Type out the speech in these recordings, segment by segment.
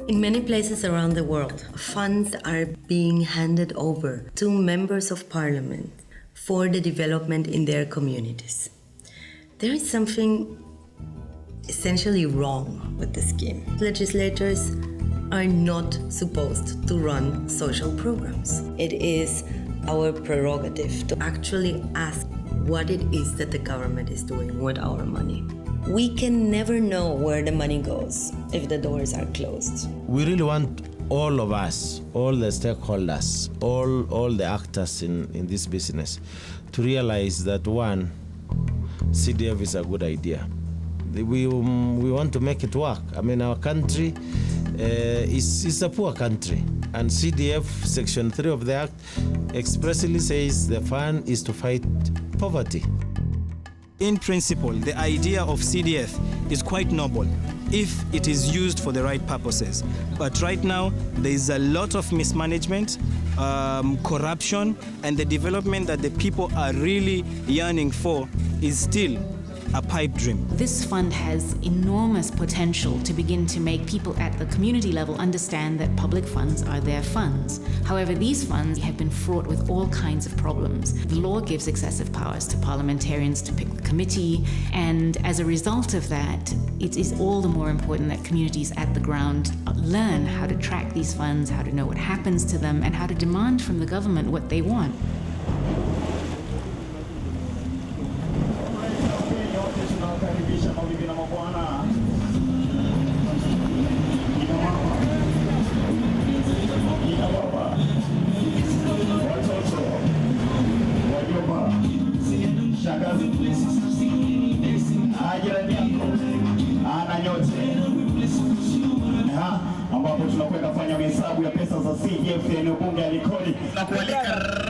In many places around the world, funds are being handed over to members of parliament for the development in their communities. There is something essentially wrong with the scheme. Legislators are not supposed to run social programs. It is our prerogative to actually ask what it is that the government is doing with our money. We can never know where the money goes if the doors are closed. We really want all of us, all the stakeholders, all the actors in this business to realize that one, CDF is a good idea. We want to make it work. I mean, our country is a poor country, and CDF Section 3 of the Act expressly says the fund is to fight poverty. In principle, the idea of CDF is quite noble if it is used for the right purposes. But right now, there is a lot of mismanagement, corruption, and the development that the people are really yearning for is still a pipe dream. This fund has enormous potential to begin to make people at the community level understand that public funds are their funds. However, these funds have been fraught with all kinds of problems. The law gives excessive powers to parliamentarians to pick the committee, and as a result of that, it is all the more important that communities at the ground learn how to track these funds, how to know what happens to them, and how to demand from the government what they want. ambapo tunakwenda kufanya hesabu ya pesa za CDF eneo bunge ya Likoni na kualika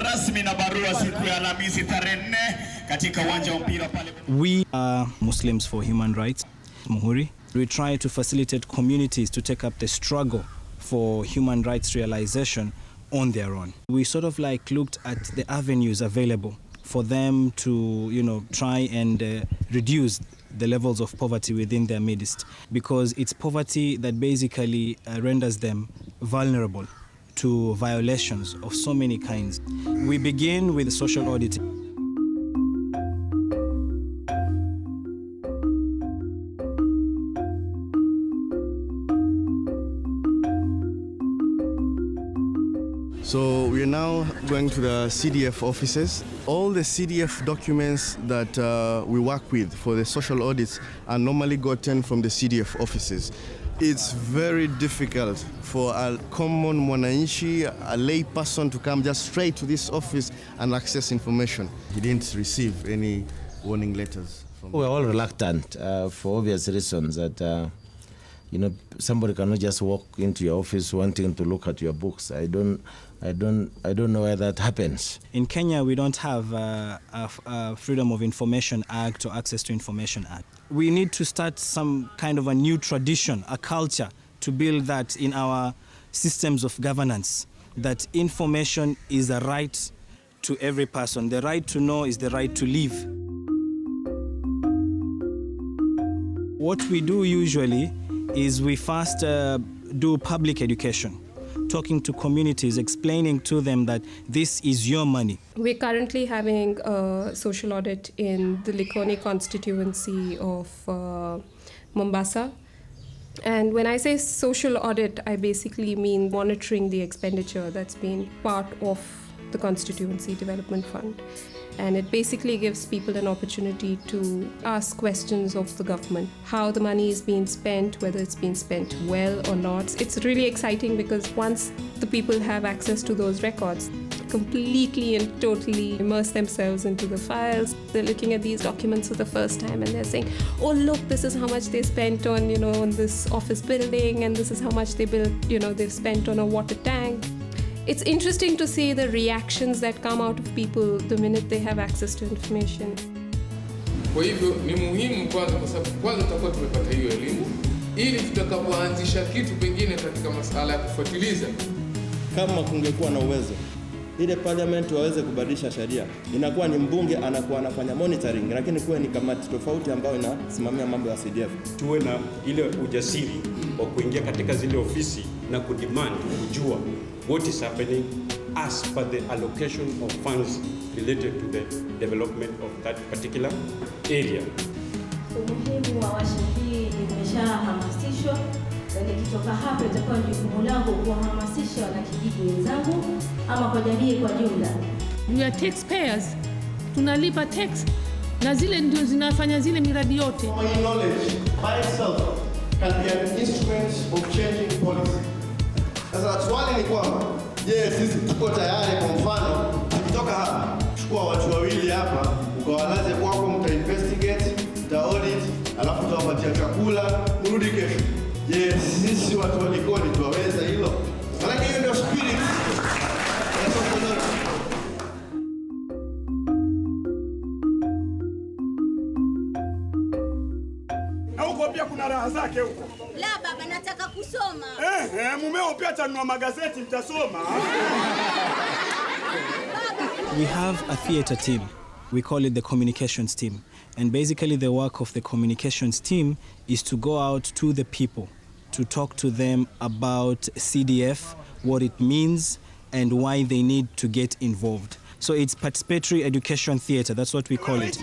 rasmi na barua siku ya Alhamisi tarehe 4 katika uwanja wa mpira pale. We are Muslims for Human Rights, Muhuri. We try to facilitate communities to take up the struggle for human rights realization on their own. We sort of like looked at the avenues available for them to, try and reduce the levels of poverty within their midst, because it's poverty that basically renders them vulnerable to violations of so many kinds. We begin with social audit. So we are now going to the CDF offices. All the CDF documents that we work with for the social audits are normally gotten from the CDF offices. It's very difficult for a common mwananchi, a lay person, to come just straight to this office and access information. He didn't receive any warning letters. We're all reluctant for obvious reasons that somebody cannot just walk into your office wanting to look at your books. I don't know why that happens. In Kenya, we don't have a Freedom of Information Act or Access to Information Act. We need to start some kind of a new tradition, a culture, to build that in our systems of governance, that information is a right to every person. The right to know is the right to live. What we do usually is we first do public education, talking to communities, explaining to them that this is your money. We're currently having a social audit in the Likoni constituency of Mombasa. And when I say social audit, I basically mean monitoring the expenditure that's been part of the Constituency Development Fund. And it basically gives people an opportunity to ask questions of the government, how the money is being spent, whether it's being spent well or not. It's really exciting because once the people have access to those records, completely and totally immerse themselves into the files. They're looking at these documents for the first time and they're saying, oh, look, this is how much they spent on, on this office building, and this is how much they've spent on a water tank. It's interesting to see the reactions that come out of people the minute they have access to information. Kwa hivyo ni muhimu kwanza, kwa sababu kwanza tutakuwa tumepata hiyo elimu ili tutakapoanzisha kitu pengine katika masuala ya kufuatiliza. Kama kungekuwa na uwezo ile parliament waweze kubadilisha sheria, inakuwa ni mbunge anakuwa anafanya monitoring, lakini kuwe ni kamati tofauti ambayo inasimamia mambo ya CDF. Tuwe na ile ujasiri wa kuingia katika zile ofisi na kudemand kujua what is happening as per the allocation of funds related to the development of that particular area. Umuhimu wa washa hii imeshahamasishwa, na nikitoka hapo itakuwa jukumu langu kuhamasisha wanakijiji wenzangu ama kwa jamii kwa jumla. We are taxpayers, tunalipa tax na zile ndio zinafanya zile miradi yote. Knowledge by itself can be an instrument of changing policy. Sasa swali ni kwamba, sisi tuko tayari? Kwa mfano, tukitoka hapa, chukua watu wawili hapa, ukawalaze kwako, mta-investigate, mta-audit, alafu utawapatia chakula, mrudi kesho. Sisi watu wa Likoni tuwaweza hilo? Maana hiyo ndio spirit. Na huko pia kuna raha zake huko. La baba, nataka kusoma. Mumeo pia atanunua magazeti, mtasoma. We have a theater team. We call it the communications team. And basically the work of the communications team is to go out to the people, to talk to them about CDF, what it means, and why they need to get involved. So it's participatory education theater, that's what we call it.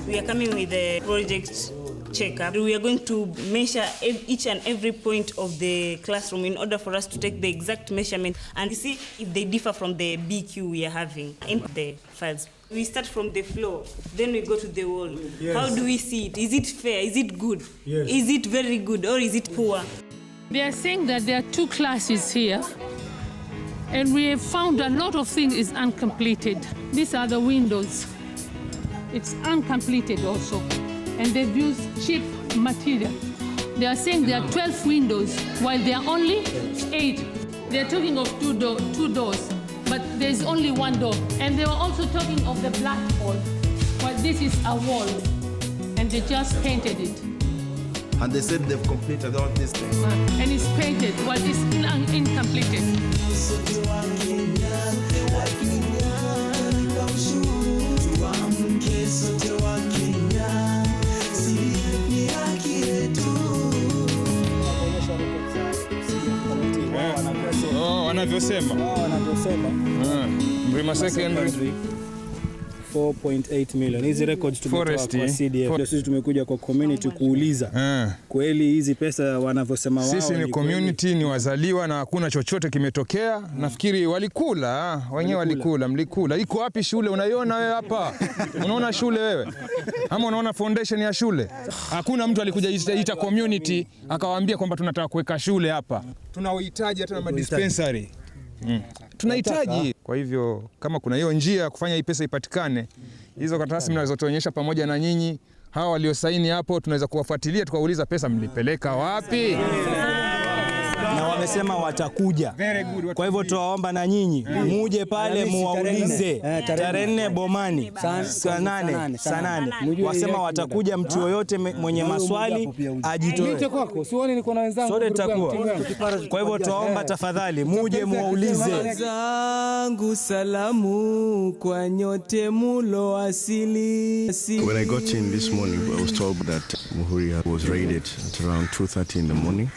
We are coming with the project checkup. We are going to measure each and every point of the classroom in order for us to take the exact measurement and see if they differ from the BQ we are having in the files. We start from the floor, then we go to the wall. Yes. How do we see it? Is it fair? Is it good? Yes. Is it very good or is it poor? They are saying that there are 2 classes here, and we have found a lot of things is uncompleted. These are the windows. It's uncompleted also, and they've used cheap material. They are saying there are 12 windows, while there are only 8. They are talking of 2 doors, but there's only 1 door. And they were also talking of the black wall, but this is a wall, and they just painted it. And they said they've completed all these things. And it's painted, while it's incompleted. Wanavyosema. Mrima Secondary 4.8 million. Hizi records tumetoa kwa CDF. Sisi tumekuja kwa community kuuliza. Kweli hizi pesa wanavyosema wao. Sisi ni community, ni wazaliwa na hakuna chochote kimetokea. Nafikiri walikula, wenyewe walikula, mlikula. Iko wapi shule? Unaiona wewe hapa? Unaona shule wewe? Ama unaona foundation ya shule? Hakuna mtu alikuja ita community akawaambia kwamba tunataka kuweka shule hapa. Tunahitaji hata na dispensary. Tunahitaji. Kwa hivyo kama kuna hiyo njia ya kufanya hii pesa ipatikane, hizo karatasi mnazotuonyesha pamoja na nyinyi, hawa waliosaini hapo, tunaweza kuwafuatilia tukauliza pesa mlipeleka wapi? Na wamesema watakuja. Kwa hivyo tuwaomba na nyinyi muje pale muwaulize tarehe 4 Bomani saa 8. Wasema watakuja, mtu yoyote mwenye maswali ajitoe. Nite kwako, sioni niko na wenzangu. Sote tutakuwa. Kwa hivyo tuwaomba tafadhali muje muwaulize. Zangu salamu kwa nyote mulo asili. When I got in this morning, I was told that Muhuri was raided at around 2:30 in the morning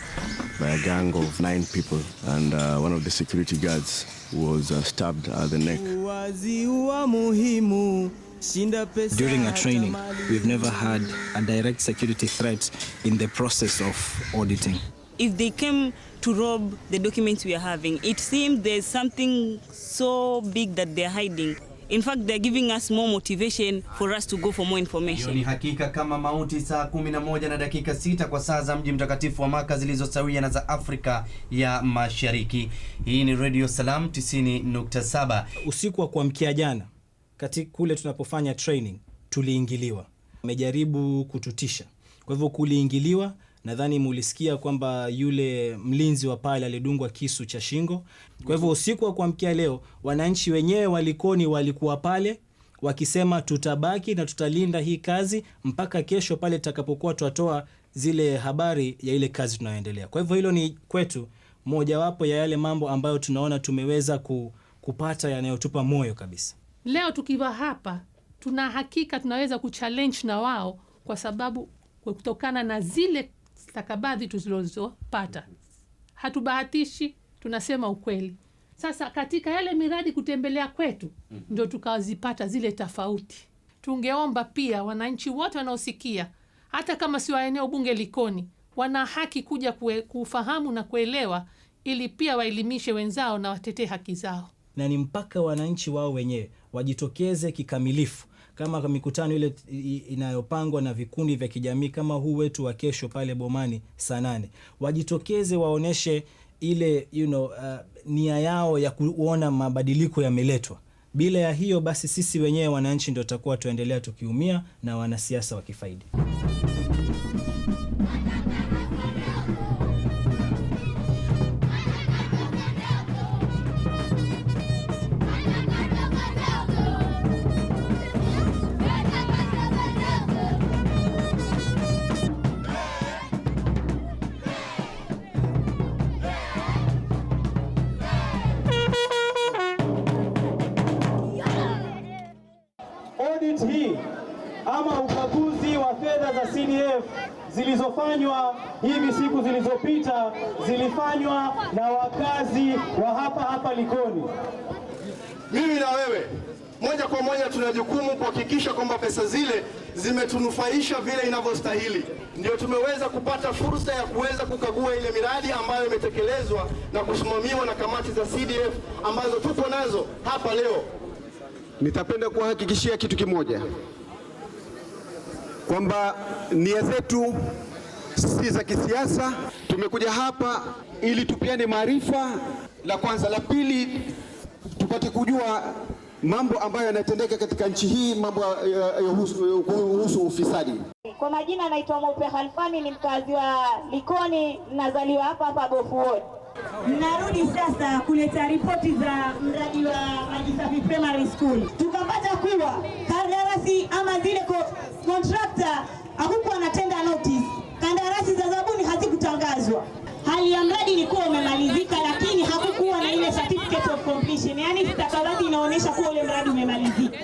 by a gang of 9 people, and one of the security guards was stabbed at the neck. Wazi wa muhimu During a training, we've never had a direct security threat in the process of auditing. If they came to rob the documents we are having, it seems there's something so big that they're hiding. In fact, they're giving us more motivation for us to go for more information. Ni hakika kama mauti saa 11:06 kwa saa za mji mtakatifu wa Maka zilizosawia na za Afrika ya Mashariki. Hii ni Radio Salam 90.7. Usiku wa kuamkia jana, katika kule tunapofanya training, tuliingiliwa. Wamejaribu kututisha. Kwa hivyo kuliingiliwa, nadhani mulisikia kwamba yule mlinzi wa pale alidungwa kisu cha shingo. Kwa hivyo usiku wa kuamkia leo, wananchi wenyewe walikuwa pale wakisema tutabaki na tutalinda hii kazi mpaka kesho pale tutakapokuwa tuatoa zile habari ya ile kazi tunayoendelea. Kwa hivyo hilo ni kwetu mojawapo ya yale mambo ambayo tunaona tumeweza kupata yanayotupa moyo kabisa. Leo tukiwa hapa, tuna hakika tunaweza kuchallenge na wao kwa sababu kutokana na zile stakabadhi tulizopata. Hatubahatishi, tunasema ukweli. Sasa katika yale miradi kutembelea kwetu, ndio tukazipata zile tofauti. Tungeomba pia wananchi wote wanaosikia, hata kama si wa eneo bunge Likoni, wana haki kuja kufahamu na kuelewa ili pia waelimishe wenzao na watetee haki zao. Na ni mpaka wananchi wao wenyewe wajitokeze kikamilifu. Kama mikutano ile inayopangwa na vikundi vya kijamii kama huu wetu wa kesho pale Bomani saa 8, wajitokeze waoneshe ile nia yao ya kuona mabadiliko yameletwa. Bila ya hiyo basi sisi wenyewe wananchi ndio tutakuwa tuendelea tukiumia na wanasiasa wakifaidi. Audit hii ama ukaguzi wa fedha za CDF zilizofanywa hivi siku zilizopita zilifanywa na wakazi wa hapa Likoni. Mimi na wewe moja kwa moja tuna jukumu kuhakikisha kwamba pesa zile zimetunufaisha vile inavyostahili. Ndio tumeweza kupata fursa ya kuweza kukagua ile miradi ambayo imetekelezwa na kusimamiwa na kamati za CDF ambazo tupo nazo hapa leo. Nitapenda kuhakikishia kitu kimoja, kwamba nia zetu si za kisiasa. Tumekuja hapa ili tupiane maarifa, la kwanza. La pili, tupate kujua mambo ambayo yanatendeka katika nchi hii, mambo kuhusu ufisadi. Kwa majina naitwa Mweupe Halfani, ni mkazi wa Likoni, nazaliwa hapa Bofu Ward. Narudi sasa kuleta ripoti za mradi wa maji safi primary school. Tukapata kuwa kandarasi ama zile contractor hakukuwa na tender notice. Kandarasi za zabuni hazikutangazwa. Hali ya mradi ilikuwa umemalizika, lakini hakukuwa na ile certificate of completion. Yaani stakabadhi inaonyesha kuwa ule mradi umemalizika.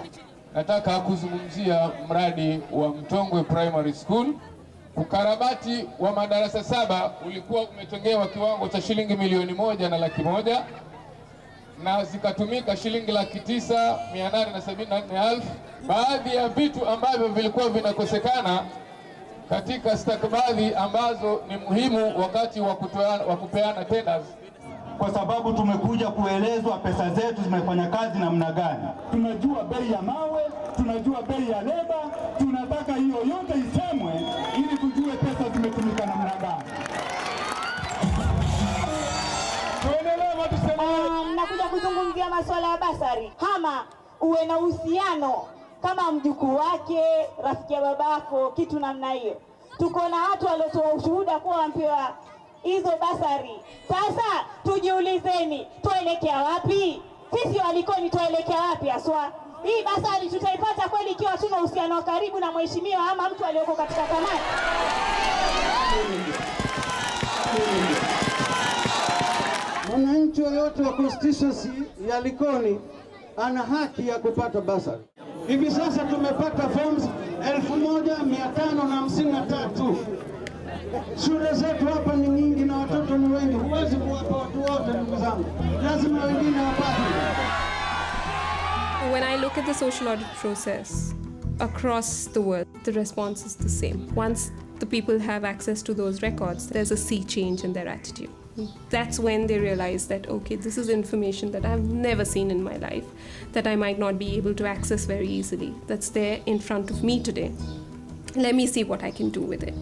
Nataka kuzungumzia mradi wa Mtongwe Primary School. Ukarabati wa madarasa 7 ulikuwa umetengewa kiwango cha shilingi 1,100,000 na zikatumika shilingi 9,874,000. Baadhi ya vitu ambavyo vilikuwa vinakosekana katika stakabadhi ambazo ni muhimu wakati wa kupeana tenders, kwa sababu tumekuja kuelezwa pesa zetu zimefanya kazi namna gani. Tunajua bei ya mawe, tunajua bei ya leba, tunataka hiyo yote isemwe ili tujue pesa zimetumika namna gani. Nakuja kuzungumzia masuala ya basari. Kama uwe na uhusiano kama mjukuu wake, rafiki ya babako, kitu namna hiyo. Tuko na watu waliotoa ushuhuda kuwa wampewa hizo basari. Sasa tujiulizeni, tuelekea wapi? Sisi walikoni tuelekea wapi aswa? Hii basari tutaipata kweli ikiwa tuna uhusiano wa karibu na mheshimiwa ama mtu aliyoko katika kamati? Mwananchi yoyote wa constituency ya Likoni ana haki ya kupata basari. Hivi sasa tumepata forms 1553. Shule zetu hapa ni nyingi na watoto ni wengi, huwezi kuwapa watu wote ndugu zangu, lazima wengine wapate. When I look at the social audit process across the world, the response is the same. Once the people have access to those records, there's a sea change in their attitude. That's when they realize that, okay, this is information that I've never seen in my life, that I might not be able to access very easily. That's there in front of me today. Let me see what I can do with it.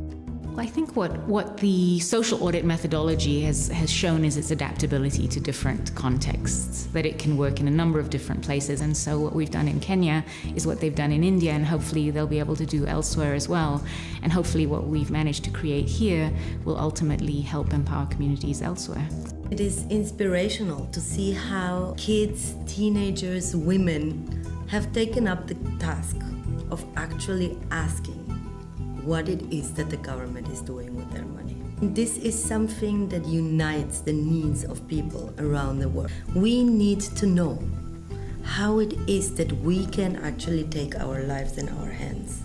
I think what the social audit methodology has shown is its adaptability to different contexts, that it can work in a number of different places. And so what we've done in Kenya is what they've done in India, and hopefully they'll be able to do elsewhere as well. And hopefully what we've managed to create here will ultimately help empower communities elsewhere. It is inspirational to see how kids, teenagers, women have taken up the task of actually asking what it is that the government is doing with their money. This is something that unites the needs of people around the world. We need to know how it is that we can actually take our lives in our hands.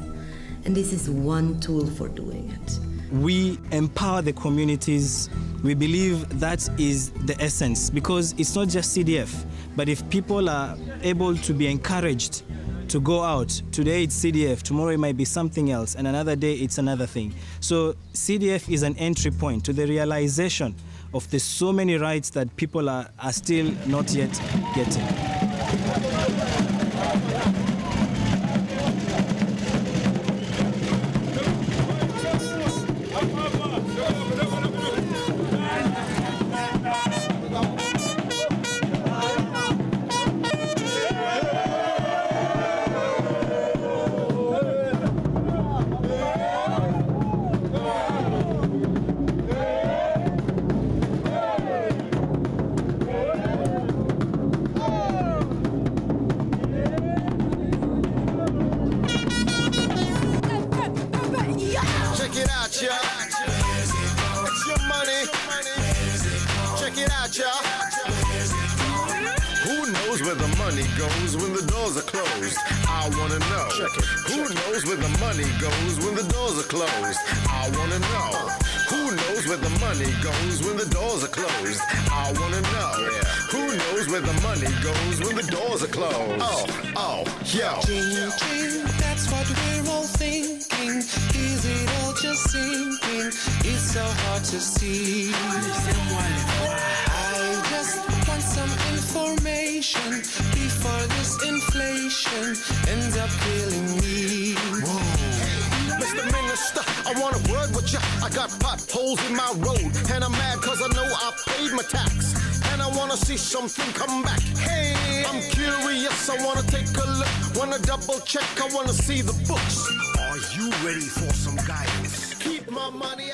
And this is one tool for doing it. We empower the communities. We believe that is the essence, because it's not just CDF, but if people are able to be encouraged to go out. Today it's CDF, tomorrow it might be something else, and another day it's another thing. So CDF is an entry point to the realization of the so many rights that people are still not yet getting. Goes when the doors are closed. I wanna know. Who knows where the money goes when the doors are closed? I wanna know. Who knows where the money goes when the doors are closed? I wanna know. Who knows where the money goes when the doors are closed? Oh, yo. Ching, ching, that's what we're all thinking. Is it all just sinking? It's so hard to see. I just want some information before this inflation ends up killing me. Whoa. Mr. Minister, I want a word with ya. I got potholes in my road, and I'm mad cause I know I paid my tax. And I wanna see something come back. Hey, I'm curious, I wanna take a look. Wanna double check, I wanna see the books. Are you ready for some guidance? Keep my money